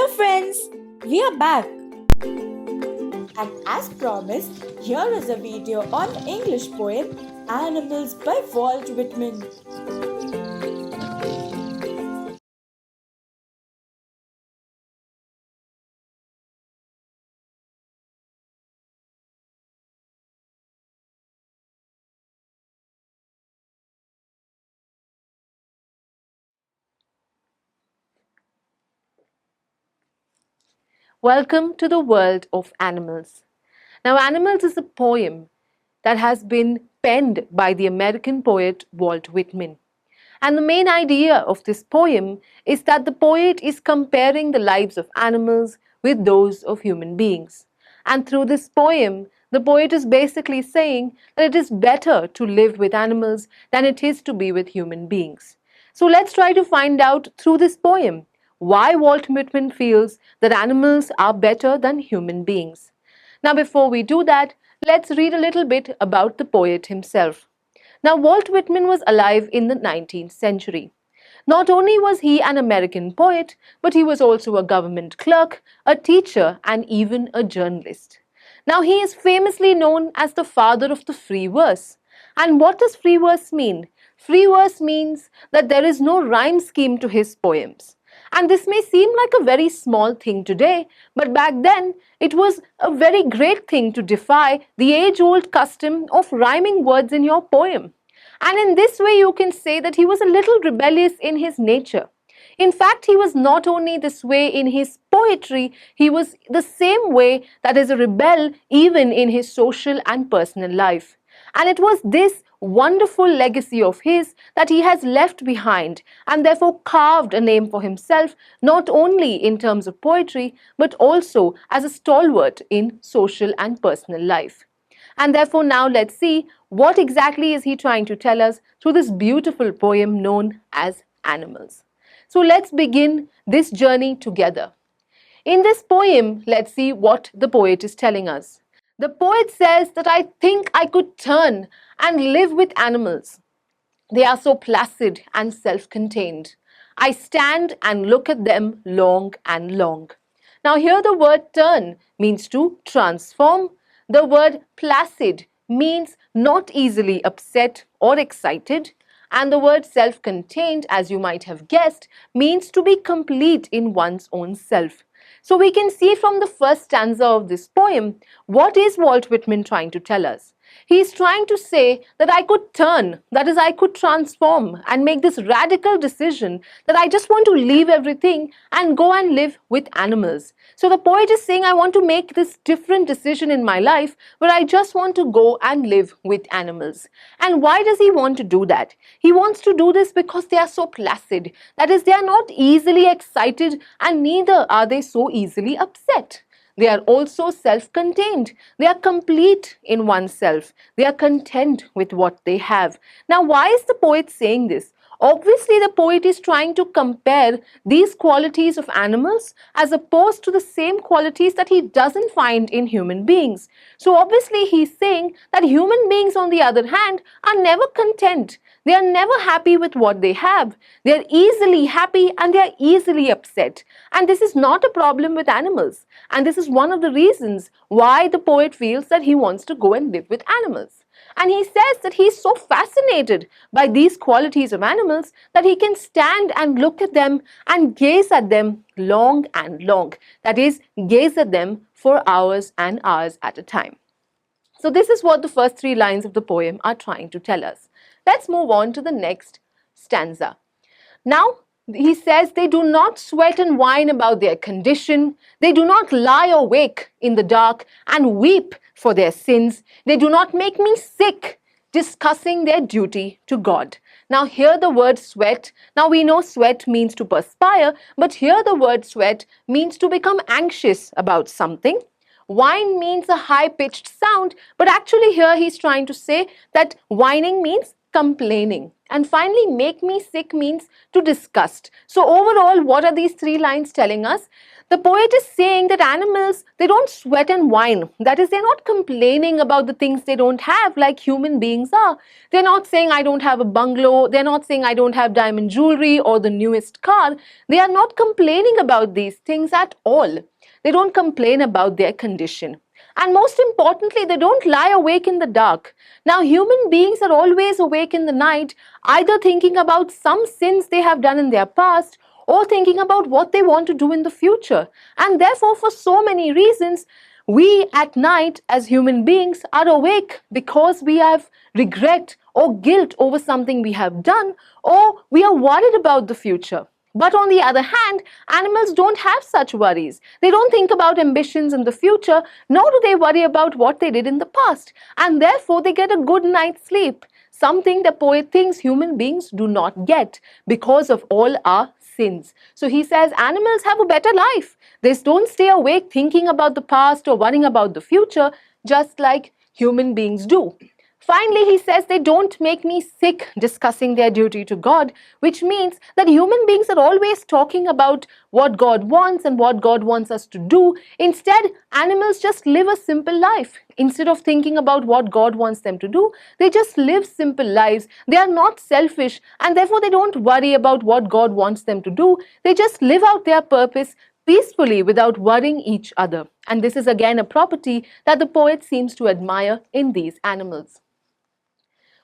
Hello friends, we are back. And as promised, here is a video on English poem Animals by Walt Whitman. Welcome to the world of animals. Now, Animals is a poem that has been penned by the American poet Walt Whitman. And the main idea of this poem is that the poet is comparing the lives of animals with those of human beings. And through this poem, the poet is basically saying that it is better to live with animals than it is to be with human beings. So let's try to find out through this poem why Walt Whitman feels that animals are better than human beings. Now, before we do that, let's read a little bit about the poet himself. Now, Walt Whitman was alive in the 19th century. Not only was he an American poet, but he was also a government clerk, a teacher, and even a journalist. Now, he is famously known as the father of the free verse. And what does free verse mean? Free verse means that there is no rhyme scheme to his poems. And this may seem like a very small thing today, but back then it was a very great thing to defy the age-old custom of rhyming words in your poem. And in this way, you can say that he was a little rebellious in his nature. In fact, he was not only this way in his poetry, he was the same way that is a rebel even in his social and personal life. And it was this wonderful legacy of his that he has left behind and therefore carved a name for himself, not only in terms of poetry, but also as a stalwart in social and personal life. And therefore now let's see what exactly is he trying to tell us through this beautiful poem known as Animals. So let's begin this journey together. In this poem, let's see what the poet is telling us. The poet says that I think I could turn and live with animals. They are so placid and self-contained. I stand and look at them long and long. Now here the word turn means to transform. The word placid means not easily upset or excited. And the word self-contained, as you might have guessed, means to be complete in one's own self. So we can see from the first stanza of this poem, what is Walt Whitman trying to tell us? He is trying to say that I could turn, that is, I could transform and make this radical decision that I just want to leave everything and go and live with animals. So the poet is saying I want to make this different decision in my life where I just want to go and live with animals. And why does he want to do that? He wants to do this because they are so placid. That is, they are not easily excited and neither are they so easily upset. They are also self-contained. They are complete in oneself. They are content with what they have. Now, why is the poet saying this? Obviously, the poet is trying to compare these qualities of animals as opposed to the same qualities that he doesn't find in human beings. So obviously, he's saying that human beings, on the other hand, are never content. They are never happy with what they have. They are easily happy and they are easily upset. And this is not a problem with animals. And this is one of the reasons why the poet feels that he wants to go and live with animals. And he says that he is so fascinated by these qualities of animals that he can stand and look at them and gaze at them long and long. That is, gaze at them for hours and hours at a time. So this is what the first three lines of the poem are trying to tell us. Let's move on to the next stanza. Now, he says they do not sweat and whine about their condition. They do not lie awake in the dark and weep for their sins. They do not make me sick discussing their duty to God. Now here the word sweat, now we know sweat means to perspire, but here the word sweat means to become anxious about something. Whine means a high-pitched sound, but actually here he's trying to say that whining means complaining. And finally, make me sick means to disgust. So overall, what are these three lines telling us? The poet is saying that animals, they don't sweat and whine. That is, they're not complaining about the things they don't have like human beings are. They're not saying, I don't have a bungalow. They're not saying, I don't have diamond jewelry or the newest car. They are not complaining about these things at all. They don't complain about their condition. And most importantly, they don't lie awake in the dark. Now, human beings are always awake in the night, either thinking about some sins they have done in their past or thinking about what they want to do in the future. And therefore, for so many reasons, we at night as human beings are awake because we have regret or guilt over something we have done, or we are worried about the future. But on the other hand, animals don't have such worries. They don't think about ambitions in the future, nor do they worry about what they did in the past. And therefore, they get a good night's sleep, something the poet thinks human beings do not get because of all our sins. So he says animals have a better life. They don't stay awake thinking about the past or worrying about the future, just like human beings do. Finally, he says they don't make me sick discussing their duty to God, which means that human beings are always talking about what God wants and what God wants us to do. Instead, animals just live a simple life. Instead of thinking about what God wants them to do, they just live simple lives. They are not selfish, and therefore they don't worry about what God wants them to do. They just live out their purpose peacefully without worrying each other. And this is again a property that the poet seems to admire in these animals.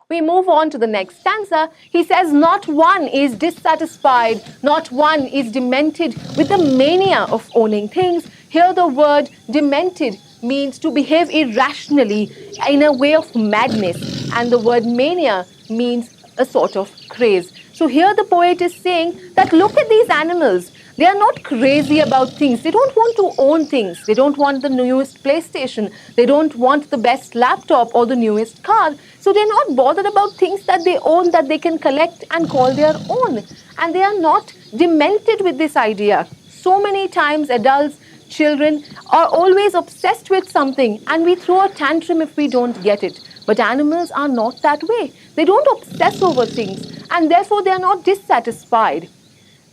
We move on to the next stanza. He says, not one is dissatisfied, not one is demented with the mania of owning things. Here the word demented means to behave irrationally in a way of madness, and the word mania means a sort of craze. So here the poet is saying that look at these animals. They are not crazy about things. They don't want to own things. They don't want the newest PlayStation. They don't want the best laptop or the newest car. So they're not bothered about things that they own, that they can collect and call their own. And they are not demented with this idea. So many times adults, children are always obsessed with something, and we throw a tantrum if we don't get it. But animals are not that way. They don't obsess over things, and therefore they are not dissatisfied.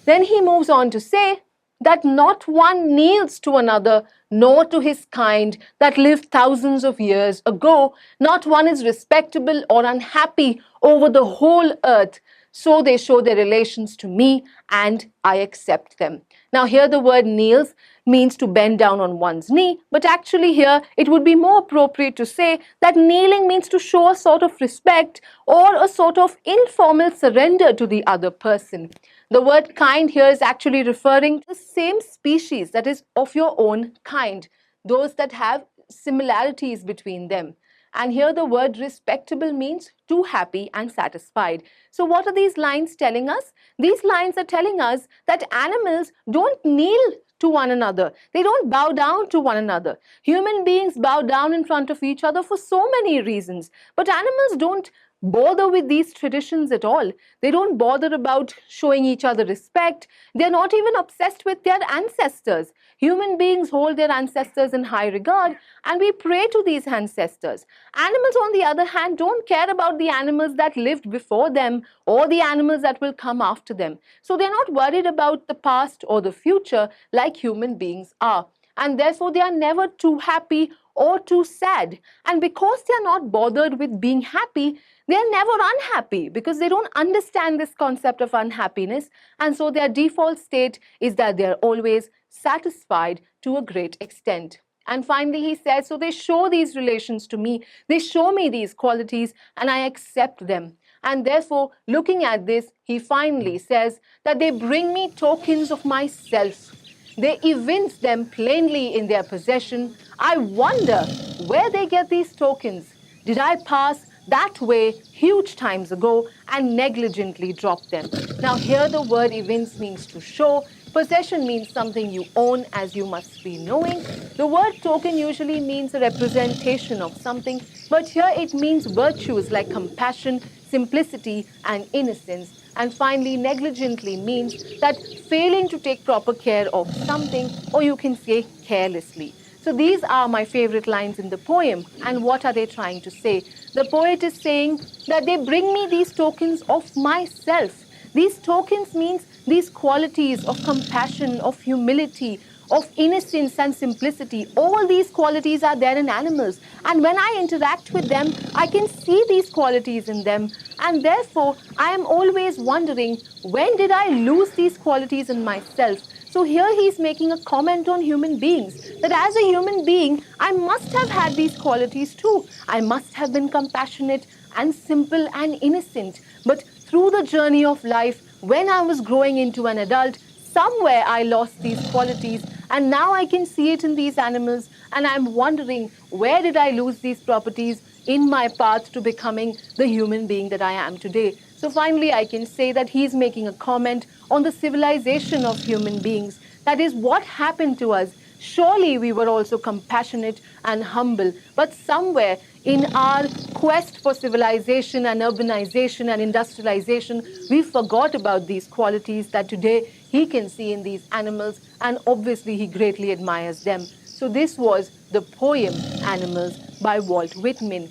Then he moves on to say that not one kneels to another, nor to his kind that lived thousands of years ago. Not one is respectable or unhappy over the whole earth. So they show their relations to me, and I accept them. Now here the word kneels means to bend down on one's knee, but actually here it would be more appropriate to say that kneeling means to show a sort of respect or a sort of informal surrender to the other person. The word kind here is actually referring to the same species, that is, of your own kind, those that have similarities between them. And here the word respectable means too happy and satisfied. So what are these lines telling us? These lines are telling us that animals don't kneel to one another. They don't bow down to one another. Human beings bow down in front of each other for so many reasons. But animals don't bother with these traditions at all. They don't bother about showing each other respect. They're not even obsessed with their ancestors. Human beings hold their ancestors in high regard, and we pray to these ancestors. Animals, on the other hand, don't care about the animals that lived before them or the animals that will come after them. So they're not worried about the past or the future like human beings are. And therefore, they are never too happy or too sad. And because they are not bothered with being happy, they are never unhappy because they don't understand this concept of unhappiness. And so their default state is that they are always satisfied to a great extent. And finally, he says, so they show these relations to me. They show me these qualities, and I accept them. And therefore, looking at this, he finally says that they bring me tokens of myself. They evince them plainly in their possession. I wonder where they get these tokens. Did I pass that way huge times ago and negligently drop them? Now here the word evince means to show. Possession means something you own, as you must be knowing. The word token usually means a representation of something, but here it means virtues like compassion, simplicity, and innocence. And finally, negligently means that failing to take proper care of something, or you can say carelessly. So these are my favorite lines in the poem. And what are they trying to say? The poet is saying that they bring me these tokens of myself. These tokens means these qualities of compassion, of humility, of innocence and simplicity. All these qualities are there in animals. And when I interact with them, I can see these qualities in them. And therefore, I am always wondering, when did I lose these qualities in myself? So here he's making a comment on human beings, that as a human being, I must have had these qualities too. I must have been compassionate and simple and innocent. But through the journey of life, when I was growing into an adult, somewhere I lost these qualities, and now I can see it in these animals, and I'm wondering, where did I lose these properties in my path to becoming the human being that I am today? So finally, I can say that he's making a comment on the civilization of human beings. That is, what happened to us. Surely we were also compassionate and humble, but somewhere in our quest for civilization and urbanization and industrialization, we forgot about these qualities that today he can see in these animals, and obviously he greatly admires them. So this was the poem Animals by Walt Whitman.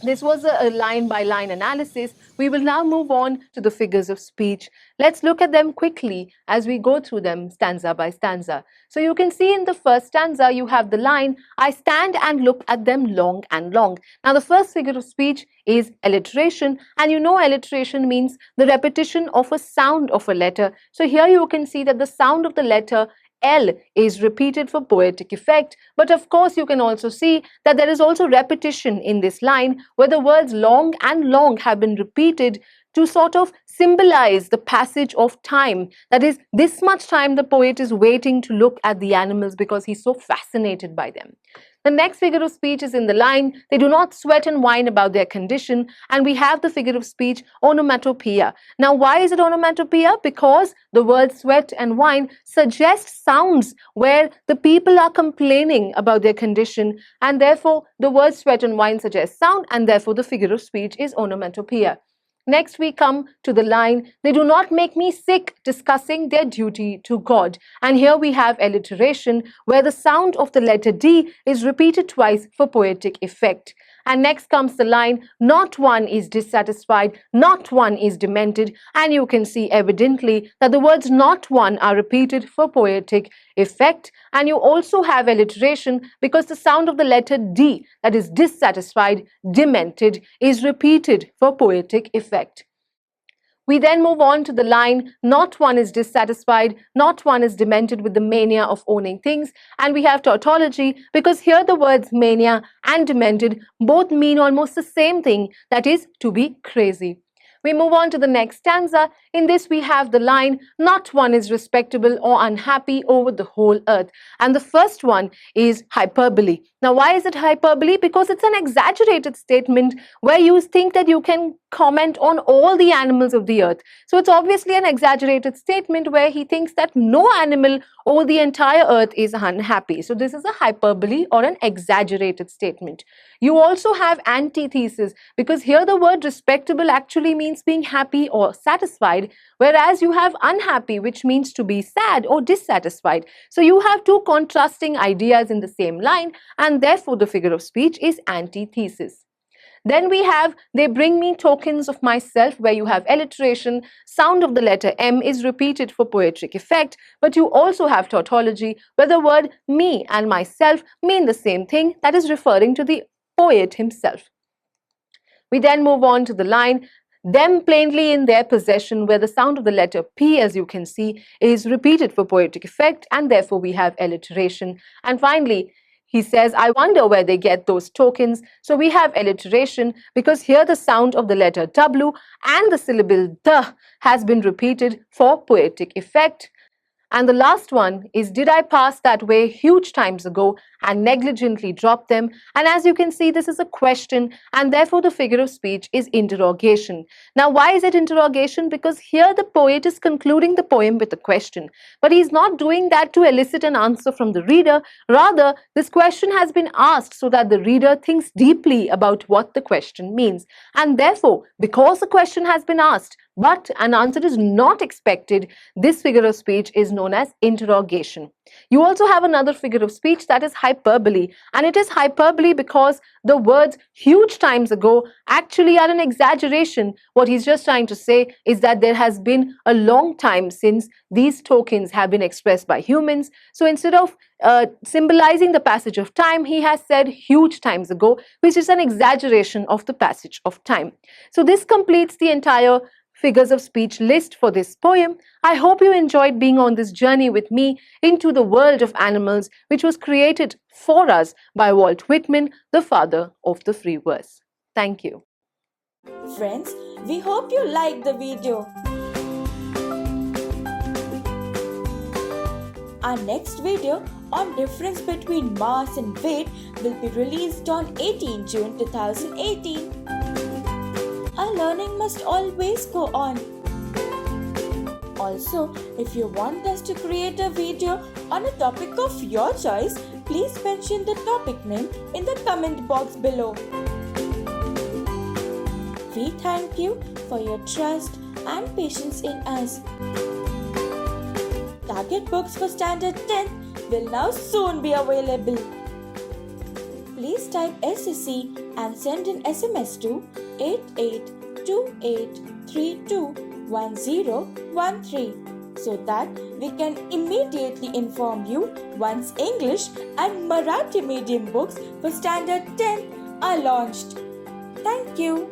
This was a line-by-line analysis. We will now move on to the figures of speech. Let's look at them quickly as we go through them stanza by stanza. So you can see in the first stanza, you have the line, I stand and look at them long and long. Now the first figure of speech is alliteration, and you know alliteration means the repetition of a sound of a letter. So here you can see that the sound of the letter L is repeated for poetic effect, but of course you can also see that there is also repetition in this line where the words long and long have been repeated to sort of symbolize the passage of time. That is, this much time the poet is waiting to look at the animals because he's so fascinated by them. The next figure of speech is in the line, they do not sweat and whine about their condition, and we have the figure of speech onomatopoeia. Now, why is it onomatopoeia? Because the word sweat and whine suggest sounds where the people are complaining about their condition, and therefore the word sweat and whine suggests sound, and therefore the figure of speech is onomatopoeia. Next, we come to the line, they do not make me sick, discussing their duty to God. And here we have alliteration, where the sound of the letter D is repeated twice for poetic effect. And next comes the line, not one is dissatisfied, not one is demented. And you can see evidently that the words not one are repeated for poetic effect. And you also have alliteration because the sound of the letter D, that is dissatisfied, demented, is repeated for poetic effect. We then move on to the line, not one is dissatisfied, not one is demented with the mania of owning things. And we have tautology because here the words mania and demented both mean almost the same thing, that is to be crazy. We move on to the next stanza. In this we have the line, not one is respectable or unhappy over the whole earth. And the first one is hyperbole. Now why is it hyperbole? Because it's an exaggerated statement where you think that you can comment on all the animals of the earth. So it's obviously an exaggerated statement where he thinks that no animal over the entire earth is unhappy. So this is a hyperbole or an exaggerated statement. You also have antithesis because here the word respectable actually means being happy or satisfied, whereas you have unhappy, which means to be sad or dissatisfied. So you have two contrasting ideas in the same line, and therefore the figure of speech is antithesis. Then we have, they bring me tokens of myself, where you have alliteration, sound of the letter M is repeated for poetic effect, but you also have tautology, where the word me and myself mean the same thing, that is referring to the poet himself. We then move on to the line, them plainly in their possession, where the sound of the letter P, as you can see, is repeated for poetic effect, and therefore we have alliteration. And finally, he says, I wonder where they get those tokens. So we have alliteration because here the sound of the letter W and the syllable the has been repeated for poetic effect. And the last one is, did I pass that way huge times ago and negligently drop them? And as you can see, this is a question, and therefore the figure of speech is interrogation. Now, why is it interrogation? Because here the poet is concluding the poem with a question, but he's not doing that to elicit an answer from the reader. Rather, this question has been asked so that the reader thinks deeply about what the question means. And therefore, because the question has been asked, but an answer is not expected, this figure of speech is known as interrogation. You also have another figure of speech, that is hyperbole, and it is hyperbole because the words huge times ago actually are an exaggeration. What he's just trying to say is that there has been a long time since these tokens have been expressed by humans. So instead of symbolizing the passage of time, he has said huge times ago, which is an exaggeration of the passage of time. So this completes the entire figures of speech list for this poem. I hope you enjoyed being on this journey with me into the world of animals, which was created for us by Walt Whitman, the father of the free verse. Thank you. Friends, we hope you liked the video. Our next video on difference between mass and weight will be released on 18 June 2018. Our learning must always go on. Also, if you want us to create a video on a topic of your choice, please mention the topic name in the comment box below. We thank you for your trust and patience in us. Target books for Standard 10 will now soon be available. Please type SSC and send an SMS to 8828321013 so that we can immediately inform you once English and Marathi medium books for Standard 10 are launched. Thank you.